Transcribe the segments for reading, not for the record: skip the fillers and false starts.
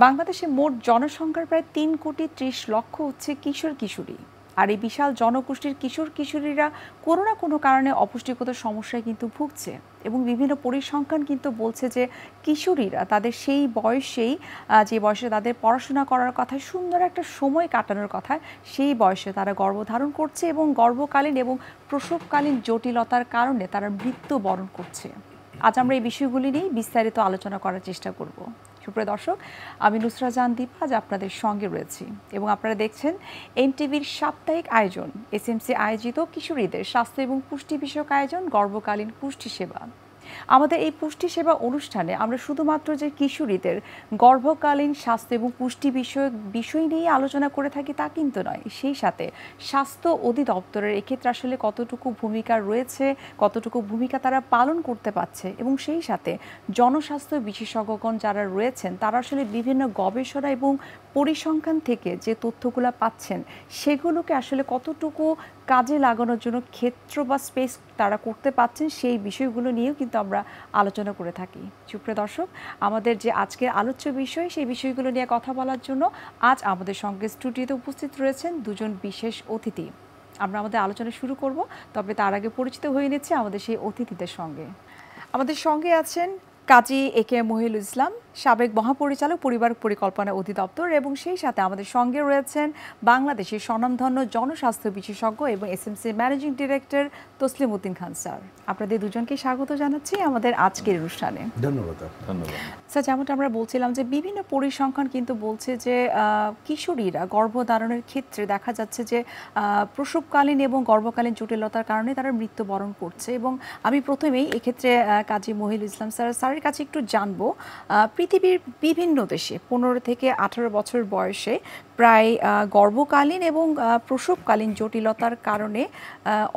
বাংলাদেশে মোট জনসংখ্যার প্রায় ৩,৩০,০০,০০০ হচ্ছে কিশোর কিশোরী। আর এই বিশাল জনগোষ্ঠীর কিশোর কিশোরীরা কোনো না কোনো কারণে অপুষ্টিগত সমস্যায় কিন্তু ভুগছে এবং বিভিন্ন পরিসংখ্যান কিন্তু বলছে যে কিশোরীরা তাদের সেই বয়সেই যে বয়সে তাদের পড়াশোনা করার কথা, সুন্দর একটা সময় কাটানোর কথা, সেই বয়সে তারা গর্ভধারণ করছে এবং গর্ভকালীন এবং প্রসবকালীন জটিলতার কারণে তারা মৃত্যুবরণ করছে। আজ আমরা এই বিষয়গুলি নিয়ে বিস্তারিত আলোচনা করার চেষ্টা করব। সুপ্রিয় দর্শক, আমি নুসরা জাহান দীপা আজ আপনাদের সঙ্গে রয়েছি এবং আপনারা দেখছেন এনটিভির সাপ্তাহিক আয়োজন এসএমসি আয়োজিত কিশোরীদের স্বাস্থ্য এবং পুষ্টি বিষয়ক আয়োজন গর্ভকালীন পুষ্টি সেবা। আমাদের এই পুষ্টি সেবা অনুষ্ঠানে আমরা শুধুমাত্র যে কিশোরীদের গর্ভকালীন স্বাস্থ্য এবং পুষ্টি বিষয়ক বিষয় নিয়ে আলোচনা করে থাকি তা কিন্তু নয়, সেই সাথে স্বাস্থ্য অধিদপ্তরের এক্ষেত্রে আসলে কতটুকু ভূমিকা রয়েছে, কতটুকু ভূমিকা তারা পালন করতে পারছে এবং সেই সাথে জনস্বাস্থ্য বিশেষজ্ঞগণ যারা রয়েছেন তারা আসলে বিভিন্ন গবেষণা এবং পরিসংখ্যান থেকে যে তথ্যগুলো পাচ্ছেন সেগুলোকে আসলে কতটুকু কাজে লাগানোর জন্য ক্ষেত্র বা স্পেস তারা করতে পারছেন, সেই বিষয়গুলো নিয়েও কিন্তু আমরা আলোচনা করে থাকি। সুপ্রিয় দর্শক, আমাদের যে আজকের আলোচ্য বিষয় সেই বিষয়গুলো নিয়ে কথা বলার জন্য আজ আমাদের সঙ্গে স্টুডিওতে উপস্থিত রয়েছেন দুজন বিশেষ অতিথি। আমরা আমাদের আলোচনা শুরু করব, তবে তার আগে পরিচিত হয়ে নিচ্ছে আমাদের সেই অতিথিদের সঙ্গে। আমাদের সঙ্গে আছেন কাজী একে মহিউল ইসলাম, সাবেক মহাপরিচালক পরিবার পরিকল্পনা অধিদপ্তর, এবং সেই সাথে আমাদের সঙ্গে রয়েছেন বাংলাদেশের স্বনামধন্য জনস্বাস্থ্য বিশেষজ্ঞ এবং SMC managing director Taslim Uddin Khan sir. আপনাদের দুজনকে স্বাগত জানাচ্ছি আমাদের আজকের অনুষ্ঠানে। ধন্যবাদ। ধন্যবাদ স্যার, যেমনটা আমরা বলছিলাম যে বিভিন্ন পরিসংখ্যান কিন্তু বলছে যে কিশোরীরা গর্ভধারণের ক্ষেত্রে দেখা যাচ্ছে যে প্রসবকালীন এবং গর্ভকালীন জটিলতার কারণে তারা মৃত্যুবরণ করছে। এবং আমি প্রথমেই এক্ষেত্রে কাজী মহিউল ইসলাম স্যারের কাছে একটু জানবো, পৃথিবীর বিভিন্ন দেশে 15 থেকে 18 বছর বয়সে প্রায় গর্ভকালীন এবং প্রসবকালীন জটিলতার কারণে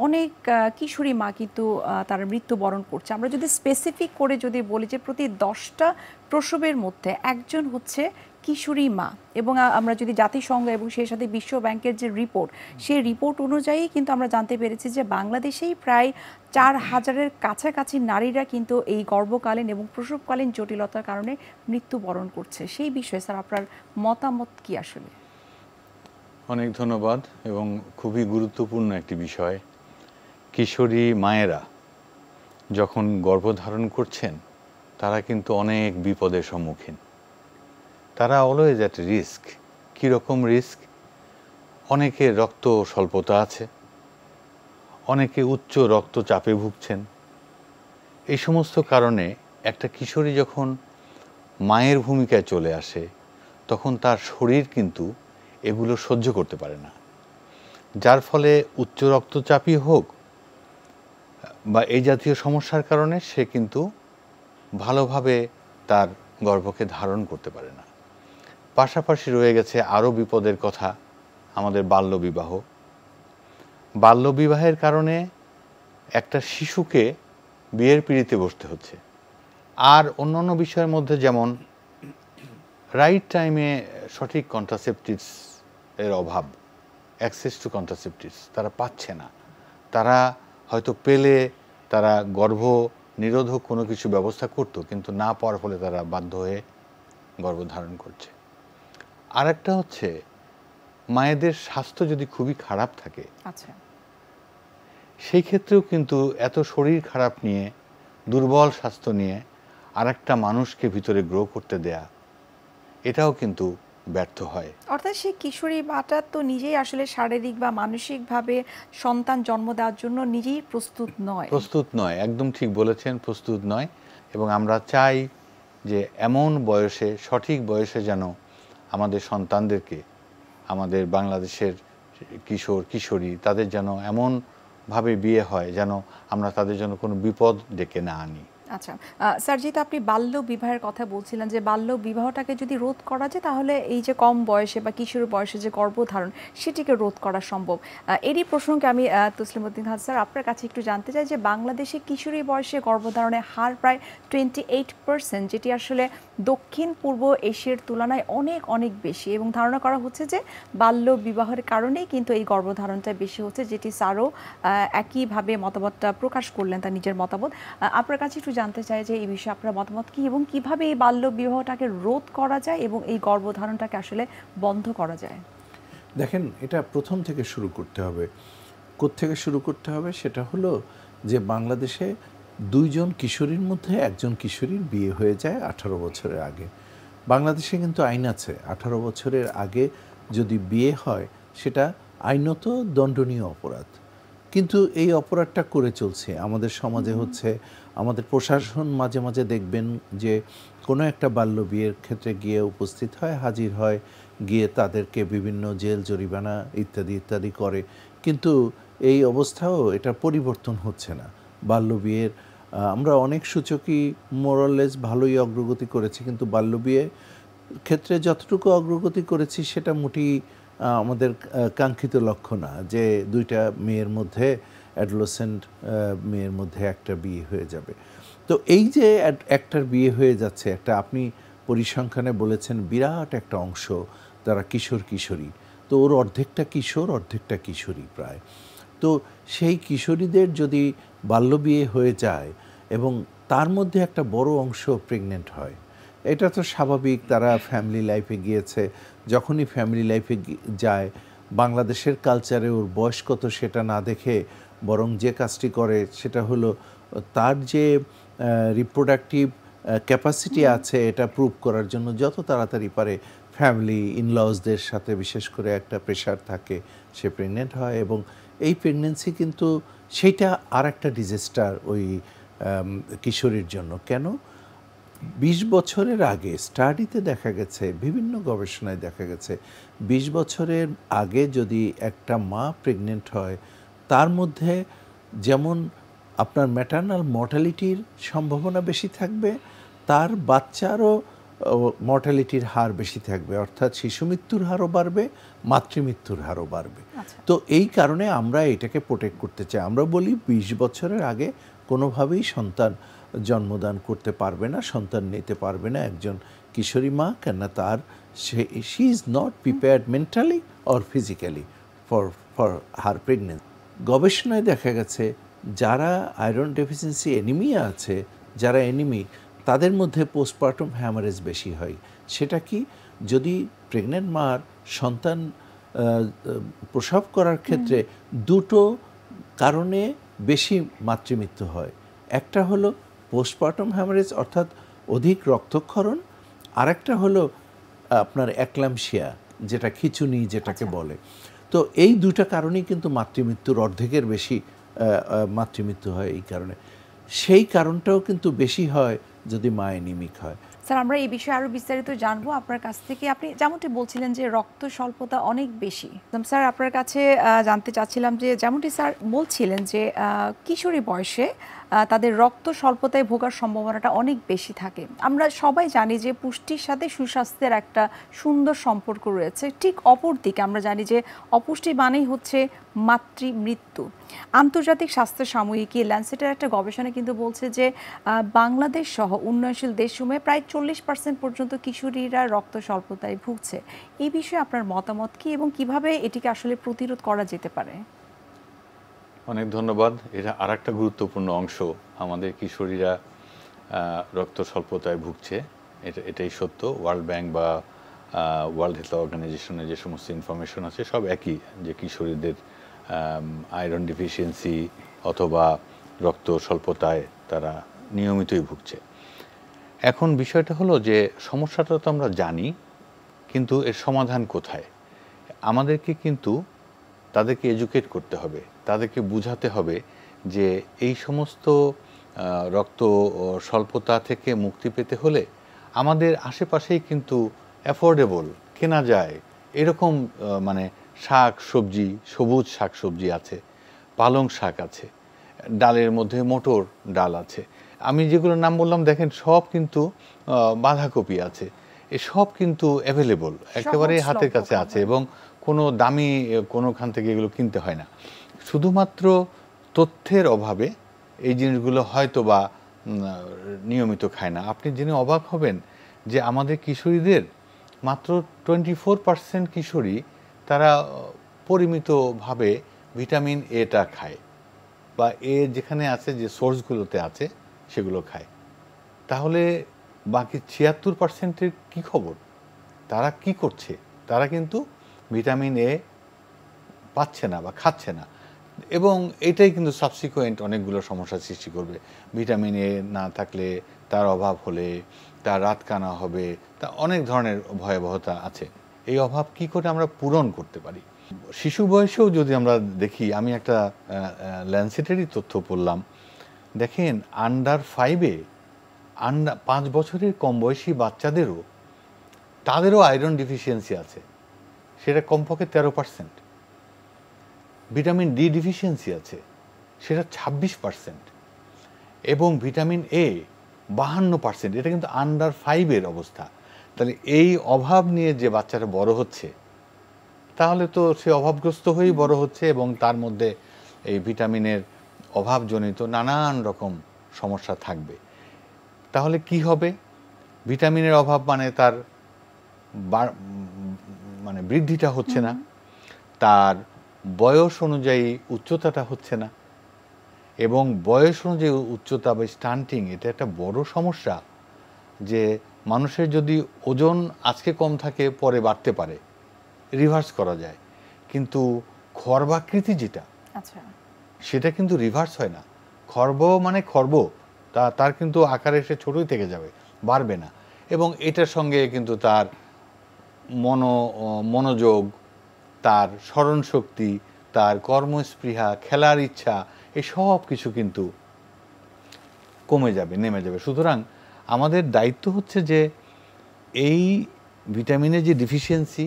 অনেক কিশোরী মা কিন্তু তারা মৃত্যুবরণ করছে। আমরা যদি স্পেসিফিক করে যদি বলি যে প্রতি 10টা প্রসবের মধ্যে একজন হচ্ছে কিশোরী মা, এবং আমরা যদি জাতিসংঘ এবং সেই সাথে বিশ্ব ব্যাংকের যে রিপোর্ট, সেই রিপোর্ট অনুযায়ী কিন্তু আমরা জানতে পেরেছি যে বাংলাদেশেই প্রায় 4,000-এর কাছাকাছি নারীরা কিন্তু এই গর্ভকালীন এবং প্রসবকালীন জটিলতার কারণে মৃত্যুবরণ করছে। সেই বিষয়ে স্যার আপনার মতামত কি আসলে? অনেক ধন্যবাদ, এবং খুবই গুরুত্বপূর্ণ একটি বিষয়। কিশোরী মায়েরা যখন গর্ভধারণ করছেন তারা কিন্তু অনেক বিপদের সম্মুখীন। তারা অলওয়েজ অ্যাট রিস্ক। কীরকম রিস্ক? অনেকে রক্ত স্বল্পতা আছে, অনেকে উচ্চ রক্তচাপে ভুগছেন। এই সমস্ত কারণে একটা কিশোরী যখন মায়ের ভূমিকায় চলে আসে তখন তার শরীর কিন্তু এগুলো সহ্য করতে পারে না, যার ফলে উচ্চ রক্তচাপই হোক বা এই জাতীয় সমস্যার কারণে সে কিন্তু ভালোভাবে তার গর্ভকে ধারণ করতে পারে না। পাশাপাশি রয়ে গেছে আরও বিপদের কথা, আমাদের বাল্যবিবাহ। বাল্যবিবাহের কারণে একটা শিশুকে বিয়ের পিঁড়িতে বসতে হচ্ছে। আর অন্যান্য বিষয়ের মধ্যে যেমন রাইট টাইমে সঠিক কন্ট্রাসেপটিভস এর অভাব, অ্যাক্সেস টু কন্ট্রাসেপটিভস তারা পাচ্ছে না। তারা হয়তো পেলে তারা গর্ভ নিরোধক কোনো কিছু ব্যবস্থা করত, কিন্তু না পাওয়ার ফলে তারা বাধ্য হয়ে গর্ভধারণ করছে। আরেকটা হচ্ছে মায়েদের স্বাস্থ্য যদি খুবই খারাপ থাকে, আচ্ছা, সেই ক্ষেত্রেও কিন্তু এত শরীর খারাপ নিয়ে, দুর্বল স্বাস্থ্য নিয়ে আরেকটা মানুষকে ভিতরে গ্রো করতে দেয়া, এটাও কিন্তু ব্যর্থ হয়। অর্থাৎ সেই কিশোরী মাটা তো নিজেই আসলে শারীরিক বা মানসিকভাবে সন্তান জন্ম দেওয়ার জন্য নিজেই প্রস্তুত নয়। একদম ঠিক বলেছেন, প্রস্তুত নয়। এবং আমরা চাই যে এমন বয়সে, সঠিক বয়সে যেন আমাদের সন্তানদেরকে, আমাদের বাংলাদেশের কিশোর কিশোরী, তাদের যেন এমনভাবে বিয়ে হয় যেন আমরা তাদের জন্য কোনো বিপদ ডেকে না আনি। আচ্ছা স্যার, যেহেতু আপনি বাল্য বিবাহের কথা বলছিলেন যে বাল্য বিবাহটাকে যদি রোধ করা যায় তাহলে এই যে কম বয়সে বা কিশোর বয়সে যে গর্ভধারণ সেটিকে রোধ করা সম্ভব। এরই প্রসঙ্গে আমি তসলিম উদ্দিন খান স্যার আপনার কাছে একটু জানতে চাই যে বাংলাদেশে কিশোরী বয়সে গর্ভধারণের হার প্রায় 28%, যেটি আসলে দক্ষিণ পূর্ব এশিয়ার তুলনায় অনেক অনেক বেশি, এবং ধারণা করা হচ্ছে যে বাল্য বিবাহের কারণেই কিন্তু এই গর্ভধারণটা বেশি হচ্ছে, যেটি স্যারও একইভাবে মতামতটা প্রকাশ করলেন, তার নিজের মতামত। আপনার কাছে একটু জানতে চাই যে এই বিষয়ে আপনার মতামত কি এবং কিভাবে এই বাল্য বিবাহটাকে রোধ করা যায় এবং এই গর্ভধারণটাকে আসলে বন্ধ করা যায়। দেখেন, এটা প্রথম থেকে শুরু করতে হবে। কোত্থেকে শুরু করতে হবে সেটা হলো যে বাংলাদেশে 2 জন কিশোরীর মধ্যে একজন কিশোরীর বিয়ে হয়ে যায় 18 বছরের আগে। বাংলাদেশে কিন্তু আইন আছে 18 বছরের আগে যদি বিয়ে হয় সেটা আইনত দণ্ডনীয় অপরাধ। কিন্তু এই অপরাধটা করে চলছে আমাদের সমাজে হচ্ছে। আমাদের প্রশাসন মাঝে মাঝে দেখবেন যে কোনো একটা বাল্য বিয়ের ক্ষেত্রে গিয়ে উপস্থিত হয়, হাজির হয়, গিয়ে তাদেরকে বিভিন্ন জেল জরিমানা ইত্যাদি ইত্যাদি করে। কিন্তু এই অবস্থাও এটা পরিবর্তন হচ্ছে না। বাল্য বিয়ের আমরা অনেক সূচকই মোরাললেস ভালোই অগ্রগতি করেছি, কিন্তু বাল্য বিয়ে ক্ষেত্রে যতটুকু অগ্রগতি করেছি সেটা মোটেই আমাদের কাঙ্ক্ষিত লক্ষ্য না যে 2টা মেয়ের মধ্যে অ্যাডোলেসেন্ট মেয়ের মধ্যে একটা বিয়ে হয়ে যাবে। তো এই যে একটার বিয়ে হয়ে যাচ্ছে, একটা আপনি পরিসংখ্যানে বলেছেন বিরাট একটা অংশ তারা কিশোর কিশোরী, তো ওর অর্ধেকটা কিশোর অর্ধেকটা কিশোরী প্রায়। তো সেই কিশোরীদের যদি বাল্যবিয়ে হয়ে যায় এবং তার মধ্যে একটা বড় অংশ প্রেগনেন্ট হয়, এটা তো স্বাভাবিক। তারা ফ্যামিলি লাইফে গিয়েছে, যখনই ফ্যামিলি লাইফে যায় বাংলাদেশের কালচারে ওর বয়স কত সেটা না দেখে বরং যে কাজটি করে সেটা হলো তার যে রিপ্রোডাক্টিভ ক্যাপাসিটি আছে এটা প্রুভ করার জন্য যত তাড়াতাড়ি পারে ফ্যামিলি ইনলজদের সাথে বিশেষ করে একটা প্রেশার থাকে, সে প্রেগনেন্ট হয়। এবং এই প্রেগনেন্সি কিন্তু সেইটা আর একটা ডিজাস্টার ওই কিশোরীর জন্য। কেন? 20 বছরের আগে স্টাডিতে দেখা গেছে, বিভিন্ন গবেষণায় দেখা গেছে 20 বছরের আগে যদি একটা মা প্রেগনেন্ট হয় তার মধ্যে যেমন আপনার ম্যাটারনাল মর্টালিটির সম্ভাবনা বেশি থাকবে, তার বাচ্চারও মর্টালিটির হার বেশি থাকবে, অর্থাৎ শিশু মৃত্যুর হারও বাড়বে, মাতৃমৃত্যুর হারও বাড়বে। তো এই কারণে আমরা এটাকে প্রোটেক্ট করতে চাই। আমরা বলি 20 বছরের আগে কোনোভাবেই সন্তান জন্মদান করতে পারবে না, সন্তান নিতে পারবে না একজন কিশোরী মা, কেননা তার she is not prepared mentally or physically for her pregnancy. গবেষণায় দেখা গেছে যারা আয়রন ডেফিসিয়েন্সি অ্যানিমিয়া আছে, যারা অ্যানিমিক, তাদের মধ্যে পোস্টপার্টাম হ্যামারেজ বেশি হয়। সেটা কি? যদি প্রেগনেন্ট মার সন্তান প্রসব করার ক্ষেত্রে 2টো কারণে বেশি মাতৃমৃত্যু হয়। একটা হলো পোস্টপার্টাম হ্যামারেজ অর্থাৎ অধিক রক্তক্ষরণ, আরেকটা হলো আপনার অ্যাক্লামশিয়া যেটা খিঁচুনি যেটাকে বলে। তো এই 2টা কারণেই কিন্তু মাতৃমৃত্যুর অর্ধেকের বেশি মাতৃমৃত্যু হয় এই কারণে। সেই কারণটাও কিন্তু বেশি হয় যদি মা অ্যানিমিক হয়। স্যার, আমরা এই বিষয়ে আরও বিস্তারিত জানবো আপনার কাছ থেকে। আপনি যেমনটি বলছিলেন যে রক্ত স্বল্পতা অনেক বেশি, স্যার আপনার কাছে জানতে চাচ্ছিলাম যে যেমনটি স্যার বলছিলেন যে কিশোরী বয়সে তাদের রক্ত স্বল্পতায় ভোগার সম্ভাবনাটা অনেক বেশি থাকে। আমরা সবাই জানি যে পুষ্টির সাথে সুস্বাস্থ্যের একটা সুন্দর সম্পর্ক রয়েছে। ঠিক অপরদিকে আমরা জানি যে অপুষ্টি মানেই হচ্ছে মাতৃমৃত্যু। আন্তর্জাতিক স্বাস্থ্য সাময়িকী ল্যান্সেটের একটা গবেষণা কিন্তু বলছে যে বাংলাদেশ সহ উন্নয়নশীল দেশসমূহে প্রায় 40% পর্যন্ত কিশোরীরা রক্ত স্বল্পতায় ভুগছে। এই বিষয়ে আপনার মতামত কি এবং কিভাবে এটিকে আসলে প্রতিরোধ করা যেতে পারে? অনেক ধন্যবাদ। এটা আর একটা গুরুত্বপূর্ণ অংশ। আমাদের কিশোরীরা রক্ত স্বল্পতায় ভুগছে, এটাই সত্য। ওয়ার্ল্ড ব্যাংক বা ওয়ার্ল্ড হেলথ অর্গানাইজেশনের যে সমস্ত ইনফরমেশন আছে সব একই, যে কিশোরীদের আয়রন ডিফিসিয়েন্সি অথবা রক্ত স্বল্পতায় তারা নিয়মিতই ভুগছে। এখন বিষয়টা হলো যে সমস্যাটা তো আমরা জানি, কিন্তু এর সমাধান কোথায়? আমাদেরকে কিন্তু তাদেরকে এডুকেট করতে হবে, তাদেরকে বুঝাতে হবে যে এই সমস্ত রক্ত স্বল্পতা থেকে মুক্তি পেতে হলে আমাদের আশেপাশেই কিন্তু অ্যাফোর্ডেবল কেনা যায় এরকম মানে শাক সবজি, সবুজ শাক সবজি আছে, পালং শাক আছে, ডালের মধ্যে মটর ডাল আছে। আমি যেগুলোর নাম বললাম দেখেন সব কিন্তু বাঁধাকপি আছে, এসব কিন্তু অ্যাভেলেবল, একেবারে হাতের কাছে আছে এবং কোনো দামি কোনোখান থেকে এগুলো কিনতে হয় না। শুধুমাত্র তথ্যের অভাবে এই জিনিসগুলো হয়তো বা নিয়মিত খায় না। আপনি জেনে অবাক হবেন যে আমাদের কিশোরীদের মাত্র 24% কিশোরী তারা পরিমিতভাবে ভিটামিন এটা খায়, বা এ যেখানে আছে যে সোর্সগুলোতে আছে সেগুলো খায়। তাহলে বাকি 76%-এর কী খবর? তারা কি করছে? তারা কিন্তু ভিটামিন এ পাচ্ছে না বা খাচ্ছে না, এবং এটাই কিন্তু সাবসিকুয়েন্ট অনেকগুলো সমস্যার সৃষ্টি করবে। ভিটামিন এ না থাকলে, তার অভাব হলে তার রাতকানা হবে, তা অনেক ধরনের ভয়াবহতা আছে। এই অভাব কি করে আমরা পূরণ করতে পারি? শিশু বয়সেও যদি আমরা দেখি, আমি একটা ল্যান্সেটেরই তথ্য পড়লাম, দেখেন আন্ডার 5-এ 5 বছরের কম বয়সী বাচ্চাদেরও তাদেরও আয়রন ডিফিসিয়েন্সি আছে, সেটা কমপক্ষে 13%। ভিটামিন ডি ডিফিসিয়েন্সি আছে, সেটা 26%, এবং ভিটামিন এ 52%। এটা কিন্তু আন্ডার 5-এর অবস্থা। তাহলে এই অভাব নিয়ে যে বাচ্চাটা বড় হচ্ছে, তাহলে তো সে অভাবগ্রস্ত হয়েই বড় হচ্ছে, এবং তার মধ্যে এই ভিটামিনের অভাবজনিত নানান রকম সমস্যা থাকবে। তাহলে কি হবে? ভিটামিনের অভাব মানে তার মানে বৃদ্ধিটা হচ্ছে না, তার বয়স অনুযায়ী উচ্চতাটা হচ্ছে না, এবং বয়স অনুযায়ী উচ্চতা বা স্টান্টিং, এটা একটা বড় সমস্যা। যে মানুষের যদি ওজন আজকে কম থাকে, পরে বাড়তে পারে, রিভার্স করা যায়, কিন্তু খর্বাকৃতি যেটা, আচ্ছা, সেটা কিন্তু রিভার্স হয় না। খর্ব মানে খর্ব, তার কিন্তু আকারে সে ছোটই থেকে যাবে, বাড়বে না। এবং এটার সঙ্গে কিন্তু তার মনোযোগ, তার স্মরণশক্তি, তার কর্মস্পৃহা, খেলার ইচ্ছা, এই সব কিছু কিন্তু কমে যাবে, নেমে যাবে। সুতরাং আমাদের দায়িত্ব হচ্ছে যে এই ভিটামিনের যে ডিফিসিয়েন্সি,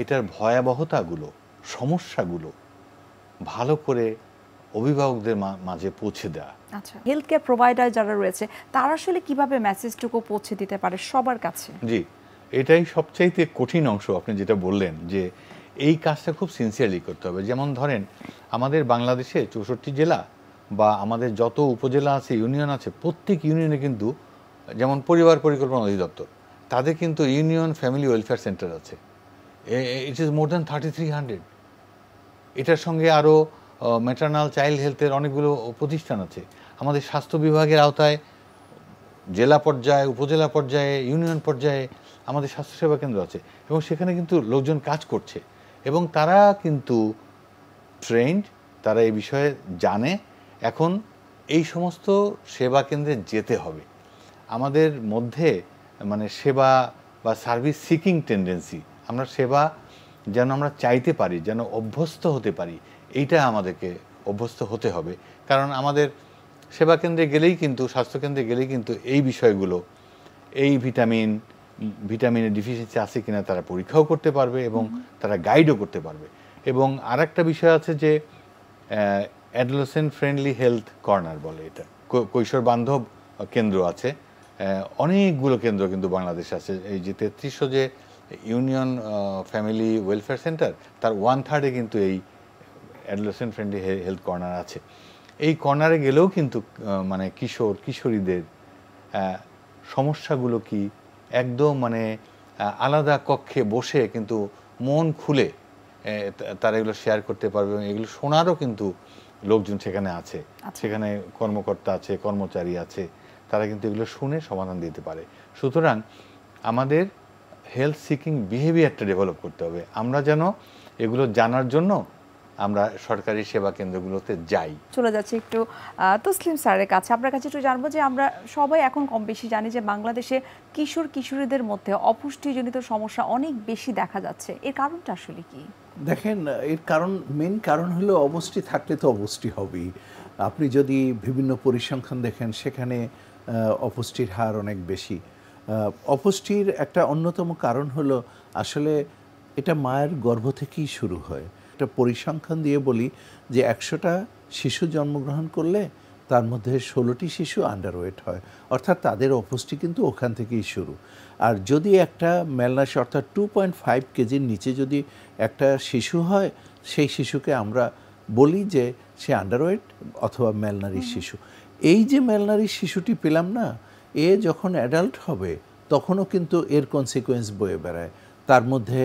এটার ভয়াবহতাগুলো, সমস্যাগুলো ভালো করে অভিভাবকদের মাঝে পৌঁছে দেওয়া। আচ্ছা, হেলথ কেয়ার প্রোভাইডার যারা রয়েছে, তারা আসলে কিভাবে মেসেজটুকু পৌঁছে দিতে পারে সবার কাছে? জি, এটাই সবচাইতে কঠিন অংশ। আপনি যেটা বললেন যে এই কাজটা খুব সিনসিয়ারলি করতে হবে। যেমন ধরেন, আমাদের বাংলাদেশে 64 জেলা বা আমাদের যত উপজেলা আছে, ইউনিয়ন আছে, প্রত্যেক ইউনিয়নে কিন্তু, যেমন পরিবার পরিকল্পনা অধিদপ্তর, তাদের কিন্তু ইউনিয়ন ফ্যামিলি ওয়েলফেয়ার সেন্টার আছে। It is more than 3300। এটার সঙ্গে আরও ম্যাটারনাল চাইল্ড হেলথের অনেকগুলো প্রতিষ্ঠান আছে। আমাদের স্বাস্থ্য বিভাগের আওতায় জেলা পর্যায়ে, উপজেলা পর্যায়ে, ইউনিয়ন পর্যায়ে আমাদের স্বাস্থ্যসেবা কেন্দ্র আছে, এবং সেখানে কিন্তু লোকজন কাজ করছে, এবং তারা কিন্তু ট্রেন্ড, তারা এই বিষয়ে জানে। এখন এই সমস্ত সেবা কেন্দ্রে যেতে হবে। আমাদের মধ্যে মানে সেবা বা সার্ভিস সিকিং টেন্ডেন্সি, আমরা সেবা যেন আমরা চাইতে পারি, যেন অভ্যস্ত হতে পারি, এইটা আমাদেরকে অভ্যস্ত হতে হবে। কারণ আমাদের সেবা কেন্দ্রে গেলেই কিন্তু, স্বাস্থ্যকেন্দ্রে গেলেই কিন্তু এই বিষয়গুলো, এই ভিটামিনের ডিফিসিয়েন্সি আছে কিনা তারা পরীক্ষাও করতে পারবে, এবং তারা গাইডও করতে পারবে। এবং আরেকটা বিষয় আছে যে অ্যাডোলেসেন্ট ফ্রেন্ডলি হেলথ কর্নার বলে, এটা কৈশোর বান্ধব কেন্দ্র আছে। অনেকগুলো কেন্দ্র কিন্তু বাংলাদেশে আছে। এই যে 3300 যে ইউনিয়ন ফ্যামিলি ওয়েলফেয়ার সেন্টার, তার 1/3 কিন্তু এই অ্যাডোলেসেন্ট ফ্রেন্ডলি হেলথ কর্নার আছে। এই কর্নারে গেলেও কিন্তু মানে কিশোর কিশোরীদের সমস্যাগুলো কি, একদম মানে আলাদা কক্ষে বসে কিন্তু মন খুলে তারা এগুলো শেয়ার করতে পারবে, এবং এগুলো শোনারও কিন্তু লোকজন সেখানে আছে। সেখানে কর্মকর্তা আছে, কর্মচারী আছে, তারা কিন্তু এগুলো শুনে সমাধান দিতে পারে। সুতরাং আমাদের হেলথ সিকিং বিহেভিয়ারটা ডেভেলপ করতে হবে। আমরা যেন এগুলো জানার জন্য আমরা সরকারি সেবা কেন্দ্রগুলোতে যাই। চলে যাচ্ছে একটু তসলিম স্যারের কাছে। আপনার কাছে একটু জানবো যে আমরা সবাই এখন কম বেশি জানি যে বাংলাদেশে কিশোর কিশোরীদের মধ্যে অপুষ্টিজনিত সমস্যা অনেক বেশি দেখা যাচ্ছে। এর কারণটা আসলে কি? দেখেন, এর কারণ, মেন কারণ হলো অপুষ্টি থাকলে তো অপুষ্টি হবেই। আপনি যদি বিভিন্ন পরিসংখ্যান দেখেন, সেখানে অপুষ্টির হার অনেক বেশি। অপুষ্টির একটা অন্যতম কারণ হলো আসলে এটা মায়ের গর্ভ থেকেই শুরু হয়। একটা পরিসংখ্যান দিয়ে বলি যে 100টা শিশু জন্মগ্রহণ করলে তার মধ্যে 16টি শিশু আন্ডারওয়েট হয়, অর্থাৎ তাদের অপুষ্টি কিন্তু ওখান থেকেই শুরু। আর যদি একটা ম্যালনারিশ, অর্থাৎ 2.5 কেজির নিচে যদি একটা শিশু হয়, সেই শিশুকে আমরা বলি যে সে আন্ডারওয়েট অথবা ম্যালনারিশ শিশু। এই যে ম্যালনারিশ শিশুটি পেলাম না, এ যখন অ্যাডাল্ট হবে তখনও কিন্তু এর কনসিকোয়েন্স বয়ে বেড়ায়। তার মধ্যে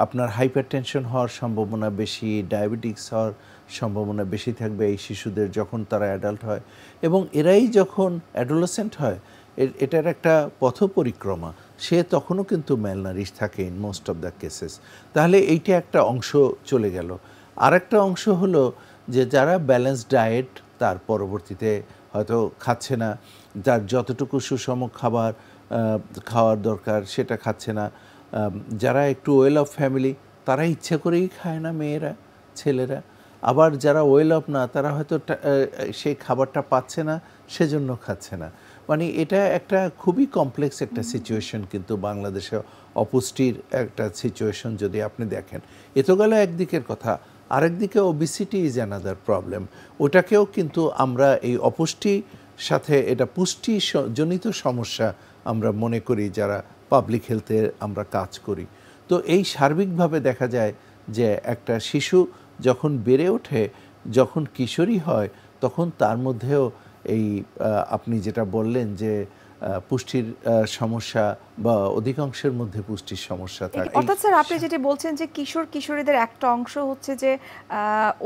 আপনার হাইপারটেনশন হওয়ার সম্ভাবনা বেশি, ডায়াবেটিক্স হওয়ার সম্ভাবনা বেশি থাকবে এই শিশুদের যখন তারা অ্যাডাল্ট হয়, এবং এরাই যখন অ্যাডোলেসেন্ট হয় এটার একটা পথ পরিক্রমা, সে তখনও কিন্তু ম্যালনারিশ থাকে in most of the cases. তাহলে এইটা একটা অংশ চলে গেল। আরেকটা অংশ হলো যে যারা ব্যালেন্স ডায়েট তার পরবর্তীতে হয়তো খাচ্ছে না, যার যতটুকু সুষম খাবার খাওয়ার দরকার সেটা খাচ্ছে না, যারা একটু ওয়েল অফ ফ্যামিলি তারা ইচ্ছা করেই খায় না মেয়েরা ছেলেরা, আবার যারা ওয়েল অফ না তারা হয়তো সেই খাবারটা পাচ্ছে না সেজন্য খাচ্ছে না। মানে এটা একটা খুবই কমপ্লেক্স একটা সিচুয়েশন, কিন্তু বাংলাদেশে অপুষ্টির একটা সিচুয়েশন যদি আপনি দেখেন। এ তো গেল একদিকের কথা, আরেকদিকে ওবিসিটি ইজ অ্যানাদার প্রবলেম। ওটাকেও কিন্তু আমরা এই অপুষ্টির সাথে এটা পুষ্টি জনিত সমস্যা আমরা মনে করি যারা পাবলিক হেলথে আমরা কাজ করি। তো এই সার্বিকভাবে দেখা যায় যে একটা শিশু যখন বেড়ে ওঠে, যখন কিশোরী হয়, তখন তার মধ্যেও এই আপনি যেটা বললেন যে পুষ্টির সমস্যা বা অধিকাংশের মধ্যে পুষ্টির সমস্যা থাকে। অর্থাৎ স্যার আপনি যেটা বলছেন যে কিশোর কিশোরীদের একটা অংশ হচ্ছে যে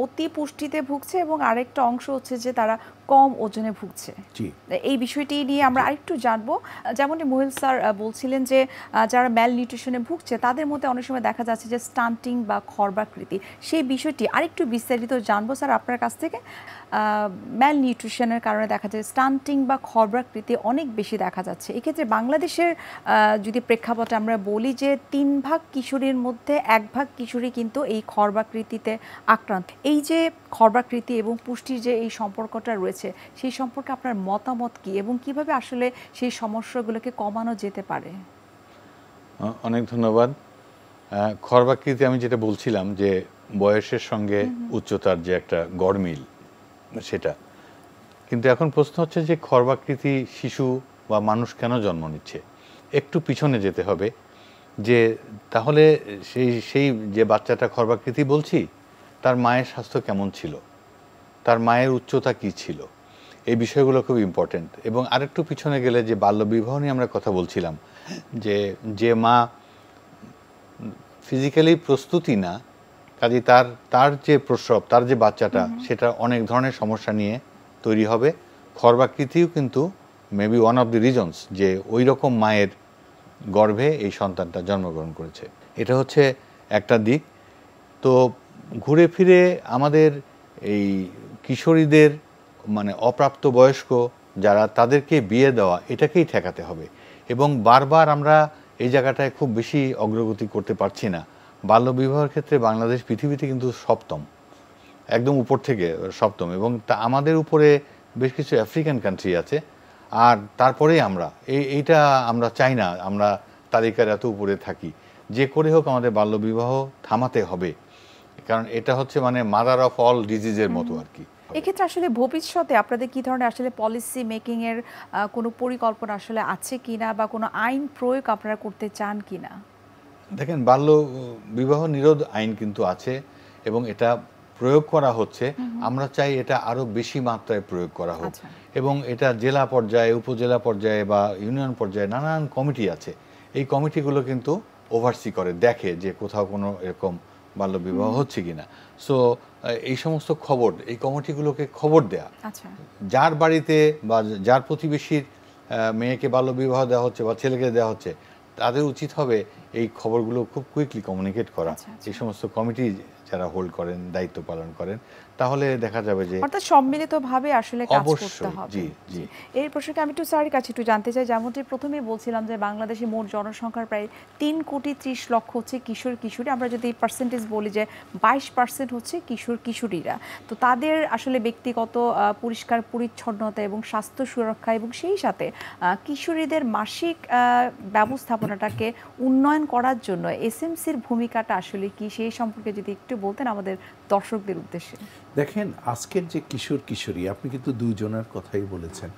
অতি পুষ্টিতে ভুগছে এবং আরেকটা অংশ হচ্ছে যে তারা কম ওজনে ভুগছে। জি, এই বিষয়টি নিয়ে আমরা আরেকটু জানবো। যেমনটি মোহিল স্যার বলছিলেন যে যারা ম্যাল নিউট্রিশনে ভুগছে তাদের মধ্যে অনেক সময় দেখা যাচ্ছে যে স্টান্টিং বা খর্বাকৃতি, সেই বিষয়টি আরেকটু বিস্তারিত জানবো স্যার আপনার কাছ থেকে। ম্যাল নিউট্রিশনের কারণে দেখা যায় স্টান্টিং বা খর্বাকৃতি অনেক বেশি দেখা যাচ্ছে। এক্ষেত্রে বাংলাদেশের যদি প্রেক্ষাপটে আমরা বলি যে 3 ভাগ কিশোরীর মধ্যে 1 ভাগ কিশোরী কিন্তু এই খর্বাকৃতিতে আক্রান্ত। এই যে খর্বাকৃতি এবং পুষ্টির যে এই সম্পর্কটা রয়েছে, সেই সম্পর্কে আপনার মতামত কি এবং কিভাবে আসলে সেই সমস্যাগুলোকে কমানো যেতে পারে? অনেক ধন্যবাদ। খর্বাকৃতি আমি যেটা বলছিলাম যে বয়সের সঙ্গে উচ্চতার যে একটা গড়মিল, সেটা কিন্তু এখন প্রশ্ন হচ্ছে যে খর্বাকৃতি শিশু বা মানুষ কেন জন্ম নিচ্ছে। একটু পিছনে যেতে হবে যে তাহলে সেই যে বাচ্চাটা খর্বাকৃতি বলছি তার মায়ের স্বাস্থ্য কেমন ছিল, তার মায়ের উচ্চতা কি ছিল, এই বিষয়গুলো খুব ইম্পর্টেন্ট। এবং আরেকটু পিছনে গেলে যে বাল্যবিবাহ নিয়ে আমরা কথা বলছিলাম, যে মা ফিজিক্যালি প্রস্তুতি না, কাজে তার যে প্রসব, তার যে বাচ্চাটা সেটা অনেক ধরনের সমস্যা নিয়ে তৈরি হবে। খর্বাকৃতিও কিন্তু maybe one of the reasons যে ওই রকম মায়ের গর্ভে এই সন্তানটা জন্মগ্রহণ করেছে। এটা হচ্ছে একটা দিক। তো ঘুরে ফিরে আমাদের এই কিশোরীদের মানে অপ্রাপ্ত বয়স্ক যারা, তাদেরকে বিয়ে দেওয়া এটাকেই ঠেকাতে হবে। এবং বারবার আমরা এই জায়গাটায় খুব বেশি অগ্রগতি করতে পারছি না। বাল্যবিবাহের ক্ষেত্রে বাংলাদেশ পৃথিবীতে কিন্তু সপ্তম, একদম উপর থেকে সপ্তম, এবং তা আমাদের উপরে বেশ কিছু আফ্রিকান কান্ট্রি আছে। আর তারপরেই এইটা আমরা চাই না আমরা তালিকার এত উপরে থাকি। যে করে হোক আমাদের বাল্যবিবাহ থামাতে হবে, কারণ এটা হচ্ছে মানে মাদার অফ অল ডিজিজের মতো আর কি। এক্ষেত্রে আসলে ভবিষ্যতে আপনাদের কি ধরনের আসলে পলিসি মেকিং এর কোনো পরিকল্পনা আসলে আছে কিনা বা কোনো আইন প্রয়োগ আপনারা করতে চান কিনা? দেখেন, বাল্য বিবাহ নিরোধ আইন কিন্তু আছে এবং এটা প্রয়োগ করা হচ্ছে। আমরা চাই এটা আরো বেশি মাত্রায় প্রয়োগ করা হোক। এবং এটা জেলা পর্যায়ে, উপজেলা পর্যায়ে বা ইউনিয়ন পর্যায়ে নানান কমিটি আছে। এই কমিটিগুলো কিন্তু ওভারসি করে, দেখে যে কোথাও কোনো এরকম বাল্য বিবাহ হচ্ছে কিনা। সো এই সমস্ত খবর এই কমিটিগুলোকে খবর দেয়া, যার বাড়িতে বা যার প্রতিবেশীর মেয়েকে বাল্য বিবাহ দেওয়া হচ্ছে বা ছেলেকে দেওয়া হচ্ছে, তাদের উচিত হবে এই খবরগুলো খুব কুইকলি কমিউনিকেট করা। এই সমস্ত কমিটি যারা হোল্ড করেন, দায়িত্ব পালন করেন, তাহলে দেখা যাবে যে অর্থাৎ সম্মিলিতভাবে আসলে কাজ করতে হবে। জি জি। এই প্রসঙ্গে আমি একটু স্যারের কাছে একটু জানতে চাই, যেমনটি প্রথমেই বলছিলাম যে বাংলাদেশে মোট জনসংখ্যার প্রায় 3,30,00,000 হচ্ছে কিশোর কিশোরী। আমরা যদি পার্সেন্টেজ বলি যে 22% হচ্ছে কিশোর কিশোরীরা। তো তাদের আসলে ব্যক্তিগত পরিষ্কার পরিচ্ছন্নতা এবং স্বাস্থ্য সুরক্ষা এবং সেই সাথে কিশোরীদের মাসিক ব্যবস্থাপনাটাকে উন্নয়ন করার জন্য এসএমসির ভূমিকাটা আসলে কি, সেই সম্পর্কে যদি একটু বলতেন আমাদের দর্শকদের উদ্দেশ্যে। দেখেন, আজকের যে কিশোর কিশোরী, আপনি কিন্তু দুজনের কথাই বলেছেন,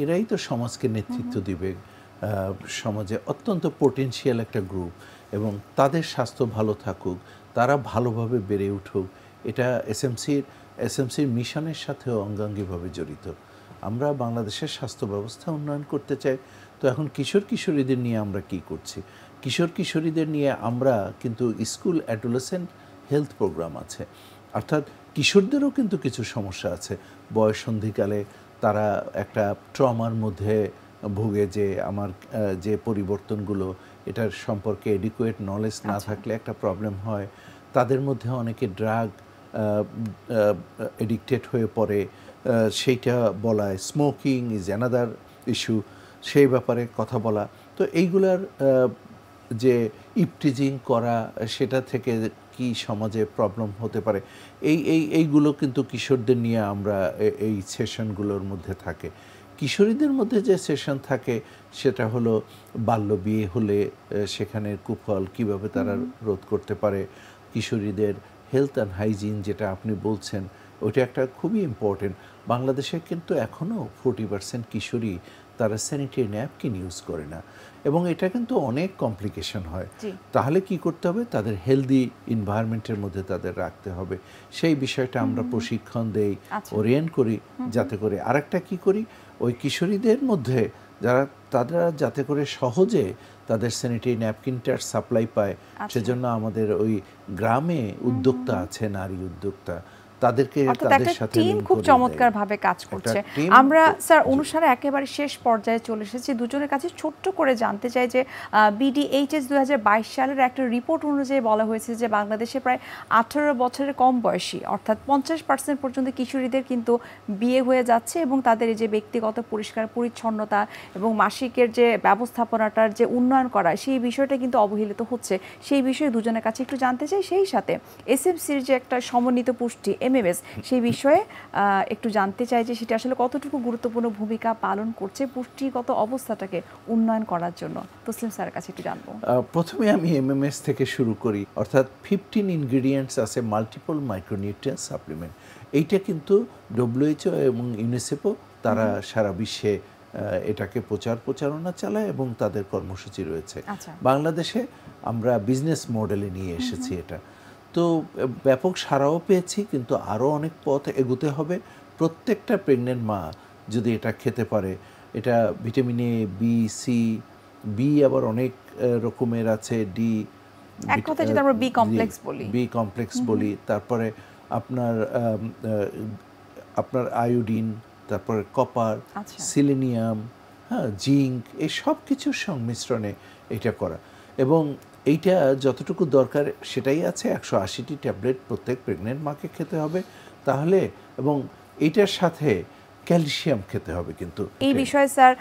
এরাই তো সমাজকে নেতৃত্ব দিবে। সমাজে অত্যন্ত পোটেনশিয়াল একটা গ্রুপ, এবং তাদের স্বাস্থ্য ভালো থাকুক, তারা ভালোভাবে বেড়ে উঠুক, এটা এসএমসির মিশনের সাথেও অঙ্গাঙ্গিভাবে জড়িত। আমরা বাংলাদেশের স্বাস্থ্য ব্যবস্থা উন্নয়ন করতে চাই। তো এখন কিশোর কিশোরীদের নিয়ে আমরা কি করছি? কিশোর কিশোরীদের নিয়ে আমরা কিন্তু স্কুল অ্যাডোলেসেন্ট হেলথ প্রোগ্রাম আছে, অর্থাৎ কিশোরদেরও কিন্তু কিছু সমস্যা আছে। বয়ঃসন্ধিকালে তারা একটা ট্রমার মধ্যে ভোগে, যে আমার যে পরিবর্তনগুলো এটার সম্পর্কে এডিকুয়েট নলেজ না থাকলে একটা প্রবলেম হয়। তাদের মধ্যে অনেকে ড্রাগ এডিক্টেড হয়ে পড়ে, সেইটা বলা। স্মোকিং ইজ অ্যানাদার ইস্যু, সেই ব্যাপারে কথা বলা। তো এইগুলার যে ইপটিজিং করা, সেটা থেকে কি সমাজে প্রবলেম হতে পারে, এইগুলো কিন্তু কিশোরদের নিয়ে আমরা এই সেশনগুলোর মধ্যে থাকে। কিশোরীদের মধ্যে যে সেশন থাকে সেটা হলো বাল্য বিয়ে হলে সেখানের কুফল কিভাবে তারা রোধ করতে পারে, কিশোরীদের হেলথ অ্যান্ড হাইজিন যেটা আপনি বলছেন ওইটা একটা খুবই ইম্পর্টেন্ট। বাংলাদেশে কিন্তু এখনও 40% কিশোরী তারা স্যানিটারি ন্যাপকিন ইউজ করে না, এবং এটা কিন্তু অনেক কমপ্লিকেশন হয়। তাহলে কি করতে হবে, তাদের হেলদি এনভায়রনমেন্টের মধ্যে তাদের রাখতে হবে। সেই বিষয়টা আমরা প্রশিক্ষণ দেই, ওরিয়েন্ট করি, যাতে করে আরেকটা কি করি, ওই কিশোরীদের মধ্যে তারা যাতে করে সহজে তাদের স্যানিটারি ন্যাপকিনটার সাপ্লাই পায়, সেজন্য আমাদের ওই গ্রামে উদ্যোক্তা আছে, নারী উদ্যোক্তা, তাদেরকে তাদের সাথে টিম খুব চমৎকারভাবে কাজ করছে। আমরা স্যার অনুষ্ঠানে একেবারে শেষ পর্যায়ে চলে এসেছি। দুজনের কাছে ছোট্ট করে জানতে চাই যে BDHS 2022 সালের একটা রিপোর্ট অনুযায়ী বলা হয়েছে যে বাংলাদেশে প্রায় 18 বছরের কম বয়সী অর্থাৎ 50% পর্যন্ত কিশোরীদের কিন্তু বিয়ে হয়ে যাচ্ছে, এবং তাদের এই যে ব্যক্তিগত পরিষ্কার পরিচ্ছন্নতা এবং মাসিকের যে ব্যবস্থাপনাটার যে উন্নয়ন করা, সেই বিষয়টা কিন্তু অবহেলিত হচ্ছে। সেই বিষয়ে দুজনের কাছে একটু জানতে চাই। সেই সাথে SMCর যে একটা সমন্বিত পুষ্টি MMS, সেই বিষয়ে একটু জানতে চাই যে সেটা আসলে কতটুকু গুরুত্বপূর্ণ ভূমিকা পালন করছে পুষ্টিগত অবস্থাটাকে উন্নয়ন করার জন্য। তসলিম স্যারের কাছে একটু জানবো। প্রথমে আমি MMS থেকে শুরু করি, অর্থাৎ 15 ইনগ্রিডিয়েন্টস আছে মাল্টিপল মাইক্রোনিউট্রিয়েন্ট সাপ্লিমেন্ট। এইটা কিন্তু WHO এবং ইউনিসেফও তারা সারা বিশ্বে এটাকে প্রচারণা চালায় এবং তাদের কর্মসূচি রয়েছে। বাংলাদেশে আমরা বিজনেস মডেলে নিয়ে এসেছি এটা, তো ব্যাপক সাড়াও পেয়েছি, কিন্তু আরও অনেক পথ এগোতে হবে। প্রত্যেকটা প্রেগনেন্ট মা যদি এটা খেতে পারে, এটা vitamin A, B, C, B আবার অনেক রকমের আছে, ডি, এক কথায় যদি আমরা বি কমপ্লেক্স বলি, তারপরে আপনার আয়োডিন, তারপরে কপার, সিলেনিয়াম, জিঙ্ক, এই সব কিছুর সংমিশ্রণে এটা করা, এবং এইটা যতটুকু দরকার সেটাই আছে। 180টি ট্যাবলেট প্রত্যেক প্রেগনেন্ট মাকে খেতে হবে তাহলে, এবং এইটার সাথে ক্যালসিয়াম খেতে হবে। কিন্তু এই বিষয়ে স্যার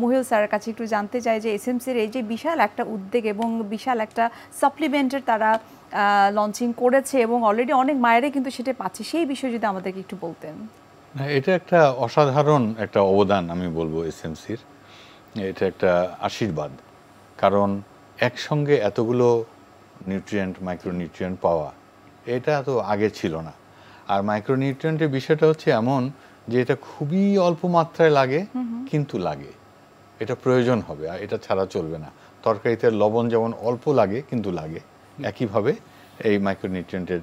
মুহিল স্যারের কাছে একটু জানতে চাই যে SMCর এই যে বিশাল একটা উদ্যোগ এবং বিশাল একটা সাপ্লিমেন্টের তারা লঞ্চিং করেছে এবং অলরেডি অনেক মায়েরাই কিন্তু সেটা পাচ্ছে, সেই বিষয়ে যদি আমাদেরকে একটু বলতেন। এটা একটা অসাধারণ একটা অবদান আমি বলবো SMCর। এটা একটা আশীর্বাদ, কারণ একসঙ্গে এতগুলো নিউট্রিয়েন্ট, মাইক্রোনিউট্রিয়েন্ট পাওয়া, এটা তো আগে ছিল না। আর মাইক্রোনিউট্রিয়েন্টের বিষয়টা হচ্ছে এমন যে এটা খুবই অল্প মাত্রায় লাগে, কিন্তু লাগে, এটা প্রয়োজন হবে, আর এটা ছাড়া চলবে না। তরকারিতে লবণ যেমন অল্প লাগে কিন্তু লাগে, একইভাবে এই মাইক্রোনিউট্রিয়েন্টের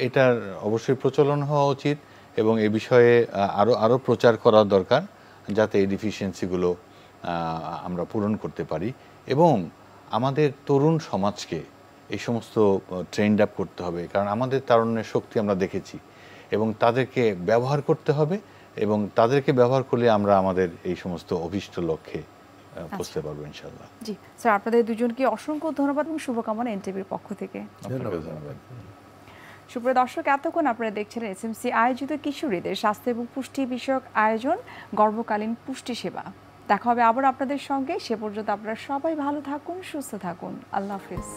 এটার অবশ্যই প্রচলন হওয়া উচিত, এবং এই বিষয়ে আরও প্রচার করা দরকার, যাতে এই ডিফিসিয়েন্সিগুলো আমরা পূরণ করতে পারি। এবং আমাদের তরুণ সমাজকে এই সমস্ত ট্রেন্ড আপ করতে হবে, কারণ আমাদের তারুণ্যের শক্তি আমরা দেখেছি, এবং তাদেরকে ব্যবহার করতে হবে, এবং তাদেরকে ব্যবহার করলে আমরা আমাদের এই সমস্ত অভীষ্ট লক্ষ্যে পৌঁছতে পারবো ইনশাআল্লাহ। জি স্যার, আপনাদের দুজনকে অসংখ্য ধন্যবাদ এবং শুভকামনা এনটিভির পক্ষ থেকে। ধন্যবাদ। সুপ্রিয় দর্শক, এতক্ষণ আপনারা দেখছিলেন SMC আয়োজিত কিশোরীদের স্বাস্থ্য এবং পুষ্টি বিষয়ক আয়োজন গর্ভকালীন পুষ্টি সেবা। দেখা হবে আবার আপনাদের সঙ্গে। সে পর্যন্ত আপনারা সবাই ভালো থাকুন, সুস্থ থাকুন। আল্লাহ হাফিজ।